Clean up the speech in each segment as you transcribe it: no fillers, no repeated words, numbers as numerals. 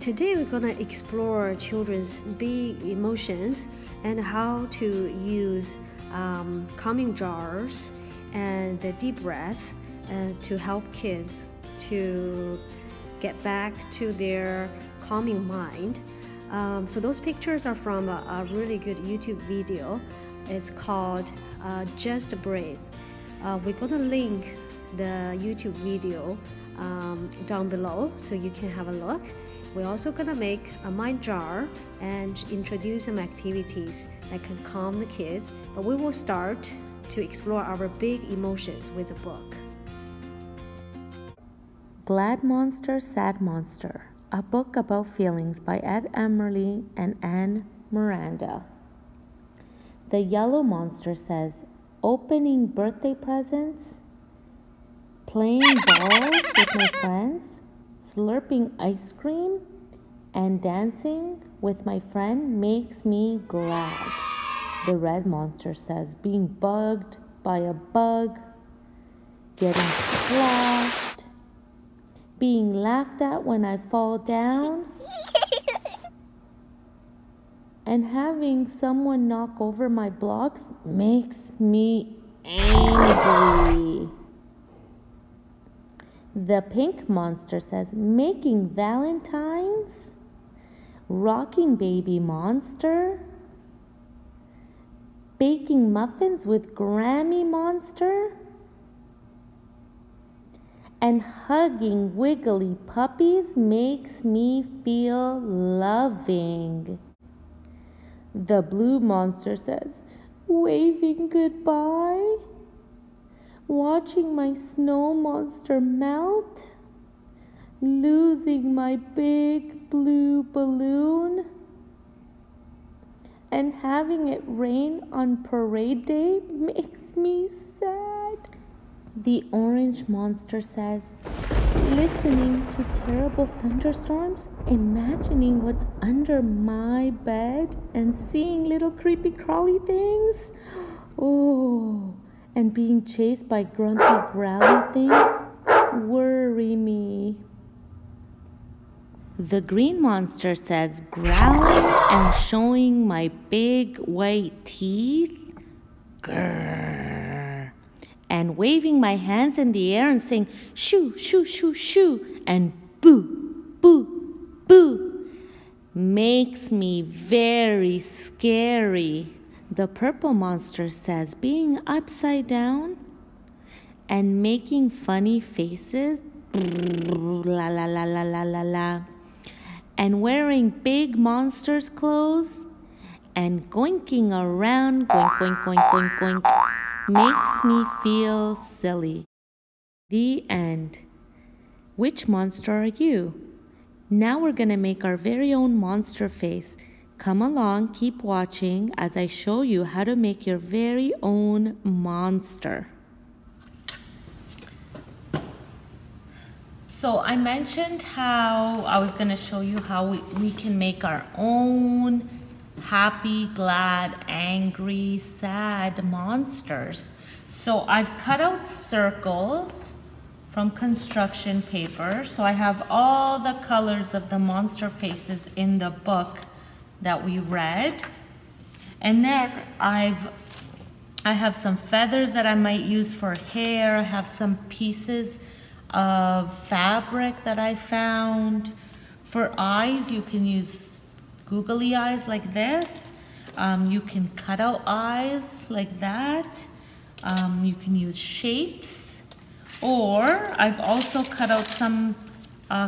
Today we're gonna explore children's big emotions and how to use calming jars and the deep breath to help kids to get back to their calming mind. So those pictures are from a really good YouTube video. It's called Just Breathe. We're gonna link the YouTube video down below so you can have a look. We're also gonna make a mind jar and introduce some activities that can calm the kids, but we will start to explore our big emotions with a book. Glad Monster, Sad Monster, a book about feelings by Ed Emerly and Anne Miranda. The yellow monster says, opening birthday presents, playing ball with my friends, slurping ice cream, and dancing with my friend makes me glad. The red monster says, being bugged by a bug, getting splashed, being laughed at when I fall down, and having someone knock over my blocks makes me angry. The pink monster says, making valentines, rocking baby monster, baking muffins with Grammy monster, and hugging wiggly puppies makes me feel loving. The blue monster says, waving goodbye, watching my snow monster melt, losing my big blue balloon, and having it rain on parade day makes me sad. The orange monster says, listening to terrible thunderstorms, imagining what's under my bed, and seeing little creepy crawly things. Oh, and being chased by grumpy growly things worry me. The green monster says, growling and showing my big white teeth, grrr, and waving my hands in the air and saying, shoo, shoo, shoo, shoo, and boo, boo, boo, makes me very scary. The purple monster says, being upside down and making funny faces, la la la la la la la, and wearing big monster's clothes and goinking around, goink, goink, goink, goink, goink, makes me feel silly. The end. Which monster are you? Now we're gonna make our very own monster face. Come along, keep watching as I show you how to make your very own monster. So I mentioned how I was going to show you how we can make our own happy, glad, angry, sad monsters. So I've cut out circles from construction paper. So I have all the colors of the monster faces in the book that we read. And then I have some feathers that I might use for hair. I have some pieces of fabric that I found. For eyes, you can use googly eyes like this. You can cut out eyes like that. You can use shapes. Or I've also cut out some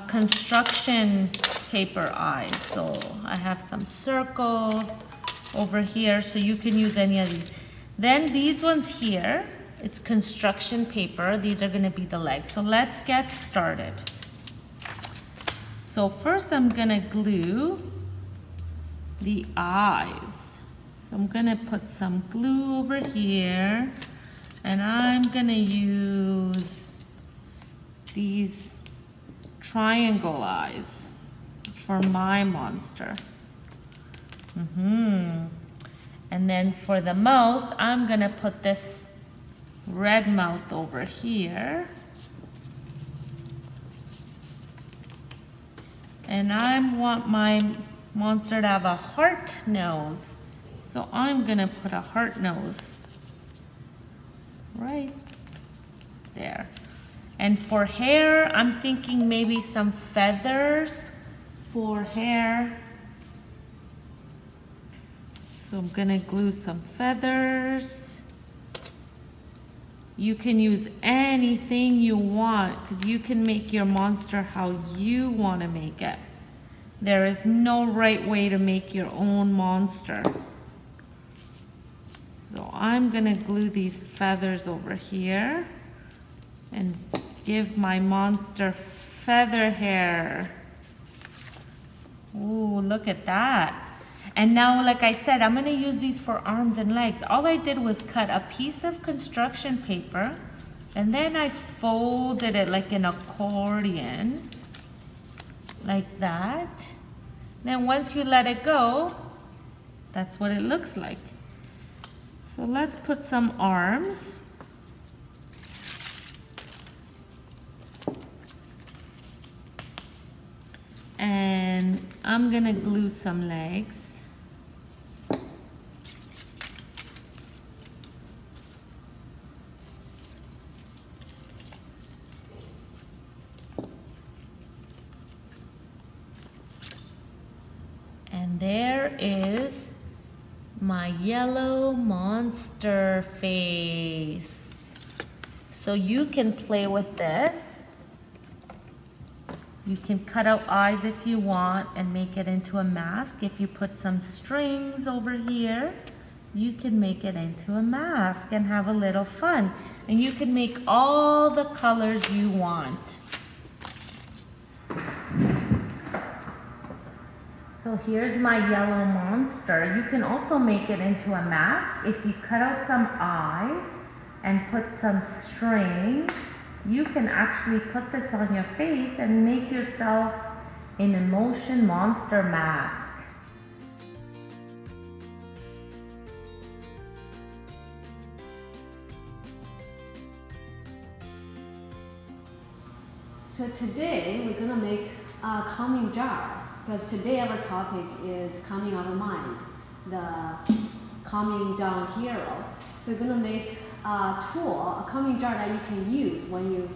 construction paper eyes. So I have some circles over here, so you can use any of these. Then these ones here, it's construction paper. These are gonna be the legs. So let's get started. So first I'm gonna glue the eyes. So I'm gonna put some glue over here, and I'm gonna use these triangle eyes for my monster. And then for the mouth, I'm gonna put this red mouth over here. And I want my monster to have a heart nose. So I'm gonna put a heart nose right there. And for hair, I'm thinking maybe some feathers for hair. So I'm gonna glue some feathers. You can use anything you want because you can make your monster how you want to make it. There is no right way to make your own monster. So I'm gonna glue these feathers over here and give my monster feather hair. Ooh, look at that. And now, like I said, I'm gonna use these for arms and legs. All I did was cut a piece of construction paper and then I folded it like an accordion, like that. Then once you let it go, that's what it looks like. So let's put some arms. And I'm gonna glue some legs. And there is my yellow monster face. So you can play with this. You can cut out eyes if you want and make it into a mask. If you put some strings over here, you can make it into a mask and have a little fun. And you can make all the colors you want. So here's my yellow monster. You can also make it into a mask. If you cut out some eyes and put some string, you can actually put this on your face and make yourself an emotion monster mask. So today we're gonna make a calming jar. Because today our topic is calming our mind, the calming down hero. So we're gonna make a tool, a calming jar that you can use when you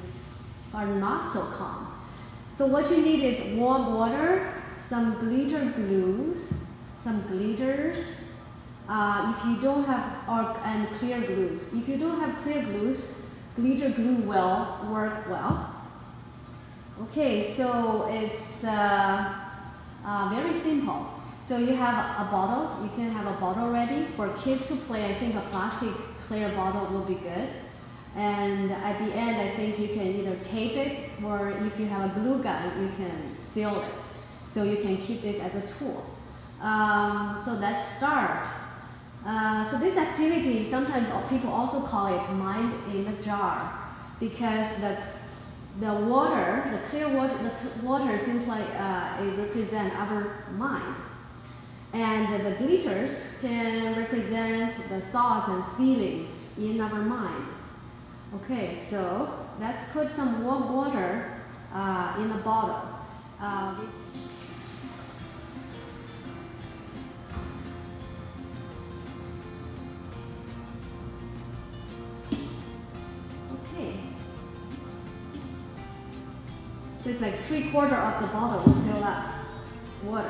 are not so calm. So what you need is warm water, some glitter glues, some glitters. If you don't have, and clear glues. If you don't have clear glues, glitter glue will work well. Okay, so it's very simple. So you have a bottle, you can have a bottle ready. For kids to play, I think a plastic clear bottle will be good. And at the end, I think you can either tape it, or if you have a glue gun, you can seal it. So you can keep this as a tool. So let's start. So this activity, sometimes people also call it mind in a jar, because the water, the clear water, the water simply it represents our mind, and the glitters can represent the thoughts and feelings in our mind. Okay, so let's put some warm water in a bottle. So it's like 3/4 of the bottle will fill up water.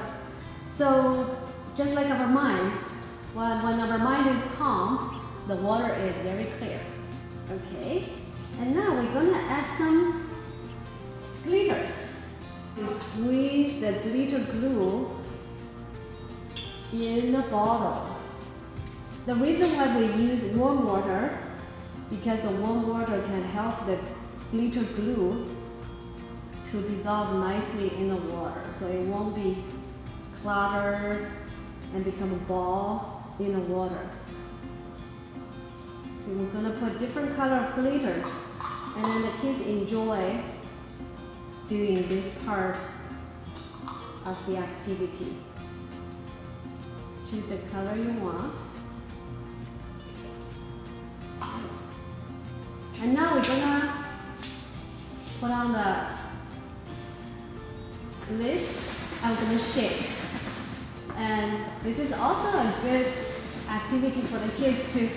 So just like our mind, when our mind is calm, the water is very clear. Okay, and now we're gonna add some glitters. You squeeze the glitter glue in the bottle. The reason why we use warm water, because the warm water can help the glitter glue to dissolve nicely in the water, so it won't be cluttered and become a ball in the water. So we're gonna put different color of glitters, and then the kids enjoy doing this part of the activity. Choose the color you want. And now we're gonna put on the lid shake. And this is also a good activity for the kids to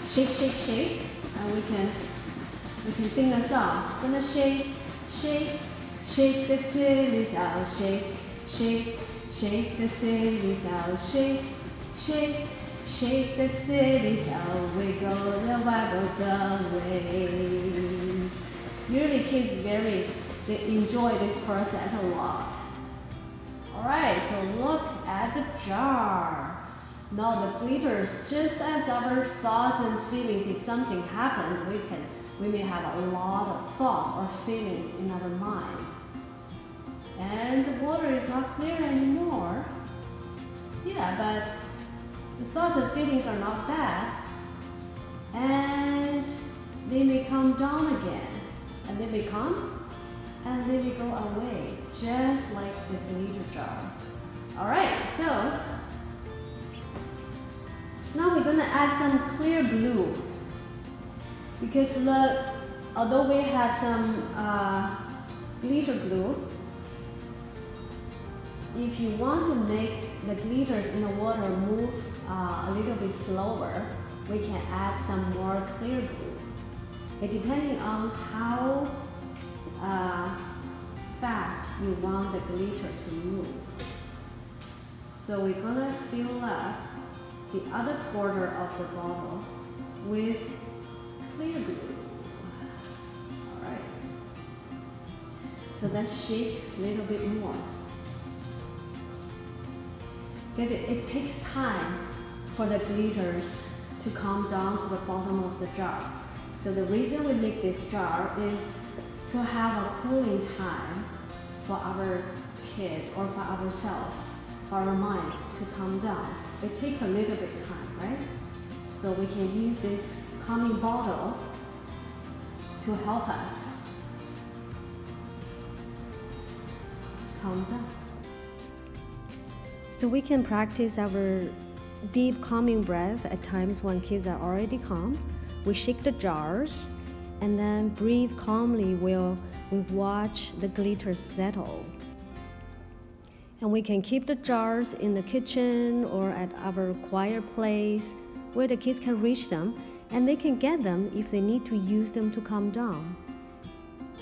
shake, shake, shake. And we can sing a song. Gonna shake, shake, shake the sillies out, shake, shake, shake the sillies out, shake, shake, shake the sillies out, wiggle the waggles away. Usually kids they enjoy this process a lot. Alright, so look at the jar. Now the glitters, just as our thoughts and feelings, if something happened, we may have a lot of thoughts or feelings in our mind. And the water is not clear anymore. Yeah, but the thoughts and feelings are not bad. And they may come down again. And they may come and they may go away, just like the glitter jar. Alright, so now we're gonna add some clear glue. Because although we have some glitter glue, if you want to make the glitters in the water move a little bit slower, we can add some more clear glue. But depending on how fast you want the glitter to move. So we're gonna fill up the other quarter of the bottle with clear glue. Alright. So let's shake a little bit more. Because it takes time for the glitters to come down to the bottom of the jar. So the reason we make this jar is to have a cooling time for our kids or for ourselves, for our mind to calm down. It takes a little bit of time, right? So we can use this calming bottle to help us calm down. So we can practice our deep calming breath at times when kids are already calm. We shake the jars and then breathe calmly while we watch the glitter settle. And we can keep the jars in the kitchen or at our quiet place where the kids can reach them and they can get them if they need to use them to calm down.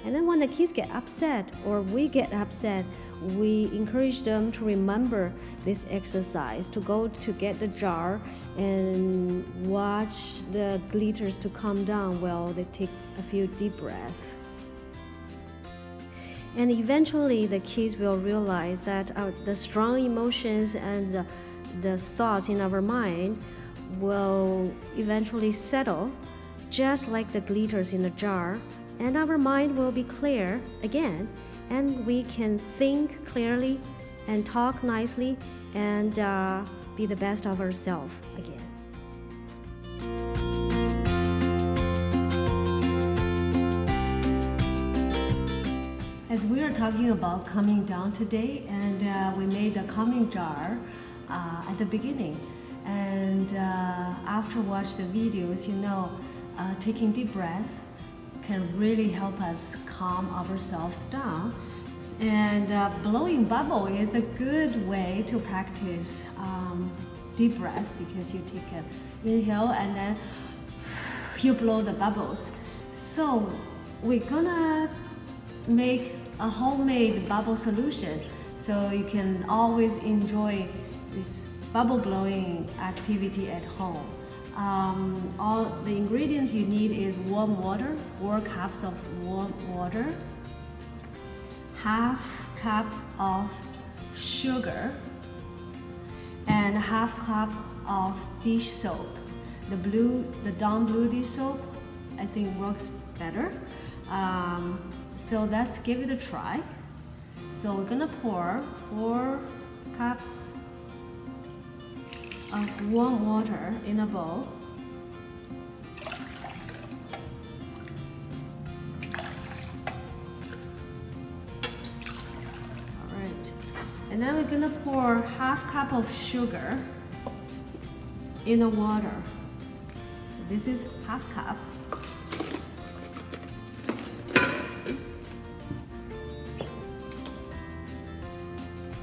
And then when the kids get upset or we get upset, we encourage them to remember this exercise, to go to get the jar and watch the glitters to calm down while they take a few deep breaths. And eventually the kids will realize that the strong emotions and the thoughts in our mind will eventually settle, just like the glitters in the jar, and our mind will be clear again, and we can think clearly and talk nicely and be the best of ourselves again. As we are talking about calming down today, and we made a calming jar at the beginning, and after watch the videos, you know, taking deep breath can really help us calm ourselves down. And blowing bubble is a good way to practice deep breath, because you take an inhale and then you blow the bubbles. So we're gonna make a homemade bubble solution, so you can always enjoy this bubble blowing activity at home. All the ingredients you need is warm water, 4 cups of warm water, half cup of sugar, and half cup of dish soap. The Dawn Blue dish soap, I think, works better. So let's give it a try. So we're gonna pour 4 cups of warm water in a bowl. Alright, and then we're gonna pour half cup of sugar in the water. So this is half cup.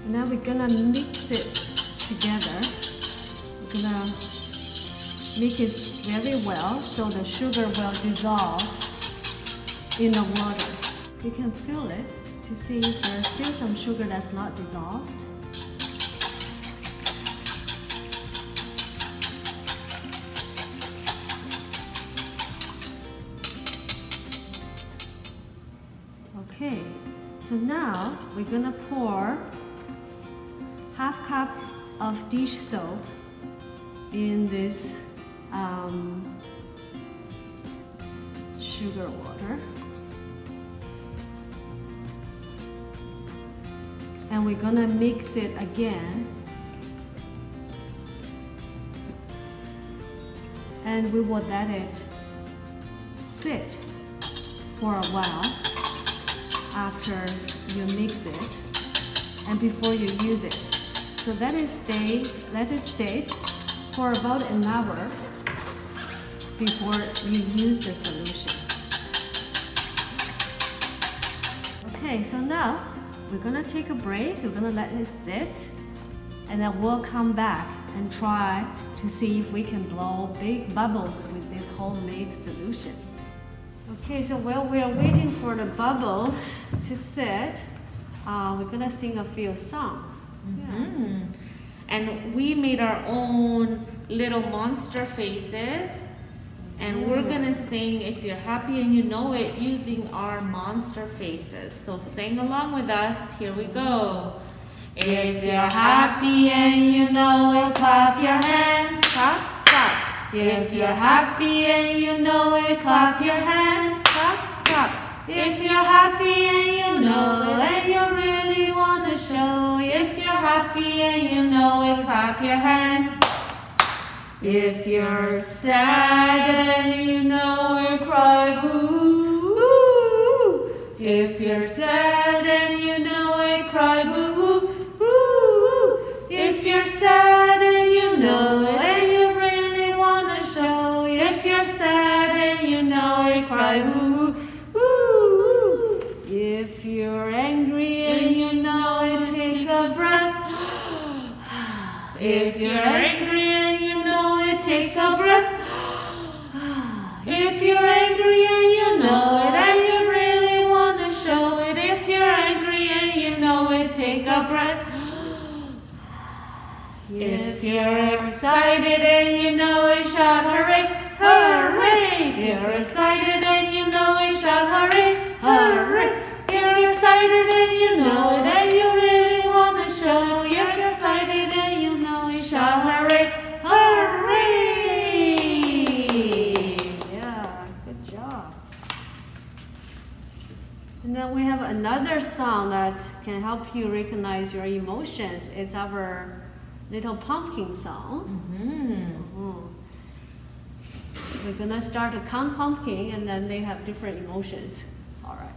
And Now we're gonna mix it together. We're gonna mix it very well so the sugar will dissolve in the water. You can feel it to see if there's still some sugar that's not dissolved. Okay, so now we're gonna pour half cup of dish soap in this sugar water. And we're gonna mix it again. And we will let it sit for a while after you mix it and before you use it. So let it sit for about an hour before you use the solution. Okay, so now we're gonna take a break. We're gonna let it sit, and then we'll come back and try to see if we can blow big bubbles with this homemade solution. Okay, so while we're waiting for the bubbles to sit, we're gonna sing a few songs. Mm-hmm. And we made our own little monster faces, and we're gonna sing If You're Happy and You Know It using our monster faces. So sing along with us. Here we go. If you're happy and you know it, clap your hands. Clap, clap. If you're happy and you know it, clap your hands. Clap, clap. If you're happy and you know it and you really want to show, if you're happy and you know it, clap your hands. If you're sad and you know it, cry boo. If you're sad and you know it, cry boo. If you're sad and you know it and you really want to show, if you're sad and you know it, cry boo. If you're angry and you know it, take a breath. If you're angry and you know it, take a breath. If you're angry and you know it and you really want to show it, if you're angry and you know it, take a breath. If you're excited and you know it, shout hooray, hooray. If you're excited and you know it, shout hooray, hooray. You're excited and you know it and you really want to show. You're excited and you know it, shout hooray, hooray. Yeah, good job. And then we have another song that can help you recognize your emotions. It's our little pumpkin song. We're gonna start to count pumpkin, and then they have different emotions. All right.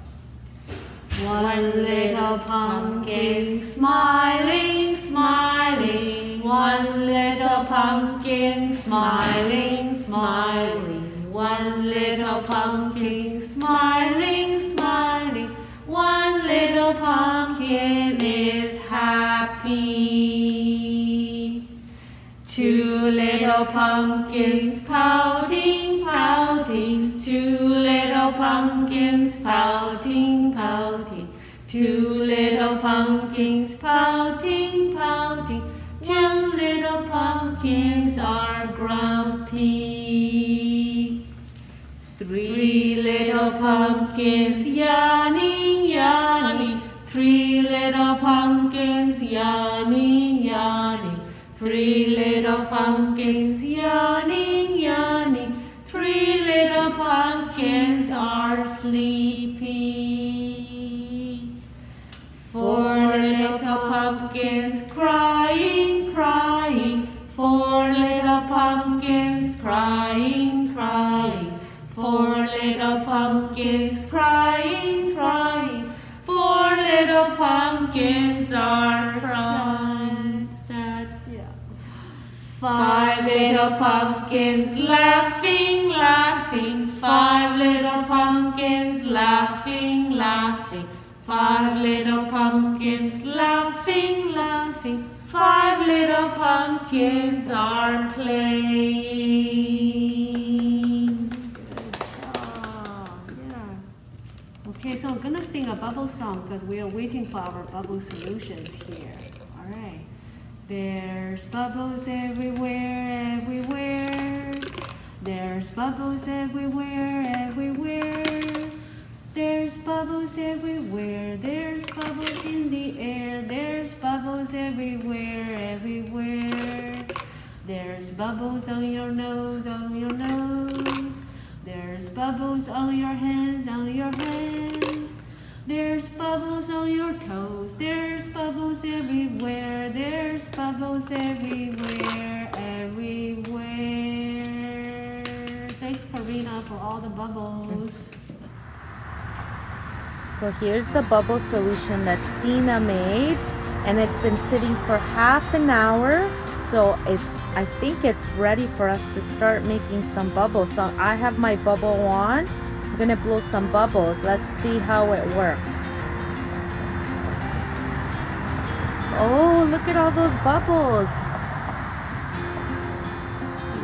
One little pumpkin smiling, smiling. One little pumpkin smiling, smiling. One little pumpkin smiling, smiling. One little pumpkin is happy. Two little pumpkins pouting, pouting. Two little pumpkins pouting, pouting. Two little pumpkins pouting, pouting. Two little pumpkins are grumpy. Three little pumpkins yawning, yawning. Three little pumpkins yawning, yawning. Three little pumpkins yawning, yawning. Three little pumpkins are sleepy. Four little pumpkins crying, crying. Four little pumpkins crying, crying. Four little pumpkins crying, crying. Four little pumpkins are crying. Sad. Yeah. Five little pumpkins laughing, laughing. Five little pumpkins laughing, laughing. 5 little pumpkins laughing, laughing. 5 little pumpkins are playing. Good job. Yeah. Okay, so I'm gonna sing a bubble song because we are waiting for our bubble solutions here. All right. There's bubbles everywhere, everywhere. There's bubbles everywhere, everywhere. There's bubbles everywhere, there's bubbles in the air. There's bubbles everywhere, everywhere. There's bubbles on your nose, on your nose. There's bubbles on your hands, on your hands. There's bubbles on your toes. There's bubbles everywhere. There's bubbles everywhere, everywhere. Thanks, Carina, for all the bubbles. So here's the bubble solution that Sina made, and it's been sitting for half an hour. So I think it's ready for us to start making some bubbles. So I have my bubble wand. I'm gonna blow some bubbles. Let's see how it works. Oh, look at all those bubbles.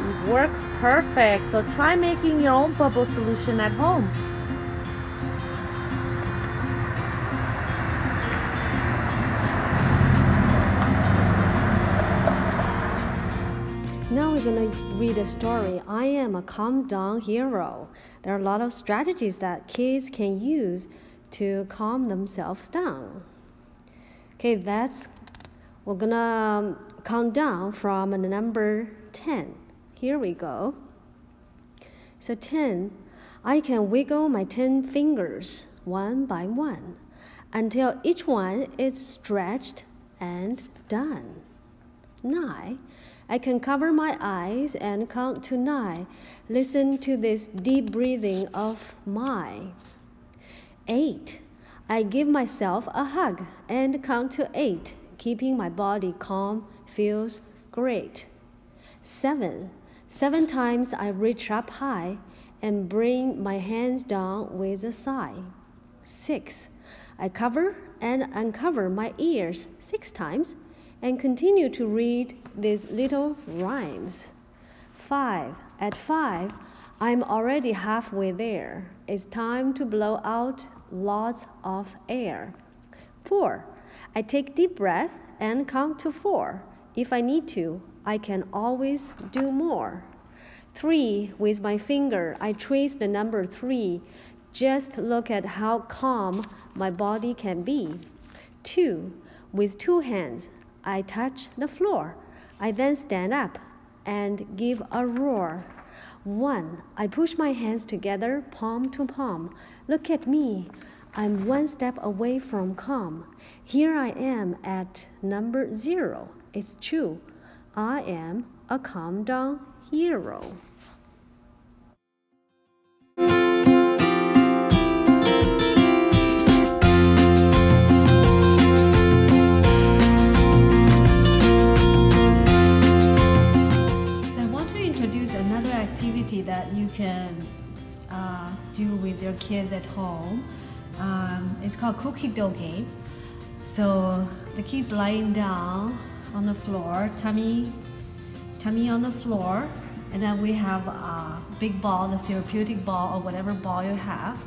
It works perfect. So try making your own bubble solution at home. Now we're going to read a story. I am a calm down hero. There are a lot of strategies that kids can use to calm themselves down. Okay, we're going to count down from number 10. Here we go. So 10, I can wiggle my 10 fingers one by one until each one is stretched and done. 9, I can cover my eyes and count to 9. Listen to this deep breathing of mine. 8, I give myself a hug and count to 8. Keeping my body calm feels great. 7 times I reach up high and bring my hands down with a sigh. 6, I cover and uncover my ears 6 times and continue to read these little rhymes. 5, at 5, I'm already halfway there. It's time to blow out lots of air. 4, I take deep breath and count to 4. If I need to, I can always do more. 3, with my finger, I trace the number 3. Just look at how calm my body can be. 2, with 2 hands, I touch the floor. I then stand up and give a roar. 1, I push my hands together, palm to palm. Look at me. I'm 1 step away from calm. Here I am at number 0. It's true. I am a calm down hero. That you can do with your kids at home. It's called cookie dough game. So the kids lying down on the floor, tummy on the floor, and then we have a big ball, the therapeutic ball or whatever ball you have,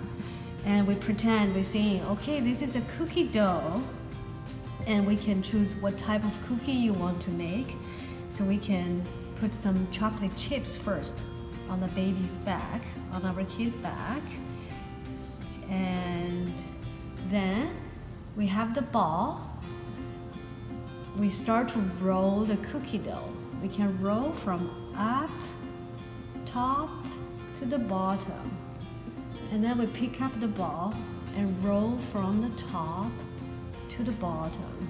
and we pretend we're saying, okay, this is a cookie dough, and we can choose what type of cookie you want to make. So we can put some chocolate chips first on the baby's back, on our kid's back, and then we have the ball. We start to roll the cookie dough. We can roll from up top to the bottom, and then we pick up the ball and roll from the top to the bottom,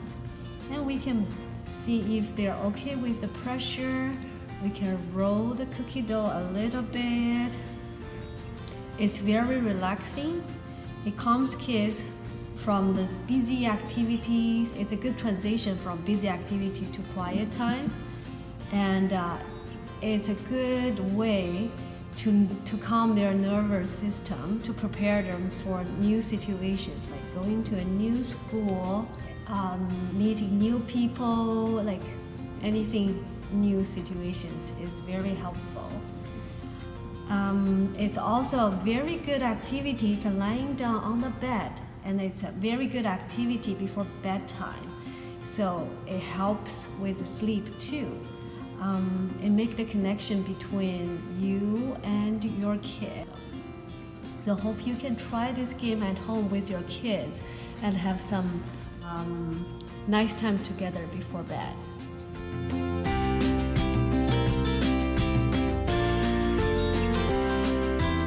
and we can see if they're okay with the pressure. We can roll the cookie dough a little bit. It's very relaxing. It calms kids from these busy activities. It's a good transition from busy activity to quiet time. And it's a good way to calm their nervous system, to prepare them for new situations, like going to a new school, meeting new people, like anything new situations is very helpful. It's also a very good activity to lying down on the bed, and it's a very good activity before bedtime. So it helps with sleep too. It makes the connection between you and your kid. So hope you can try this game at home with your kids and have some nice time together before bed.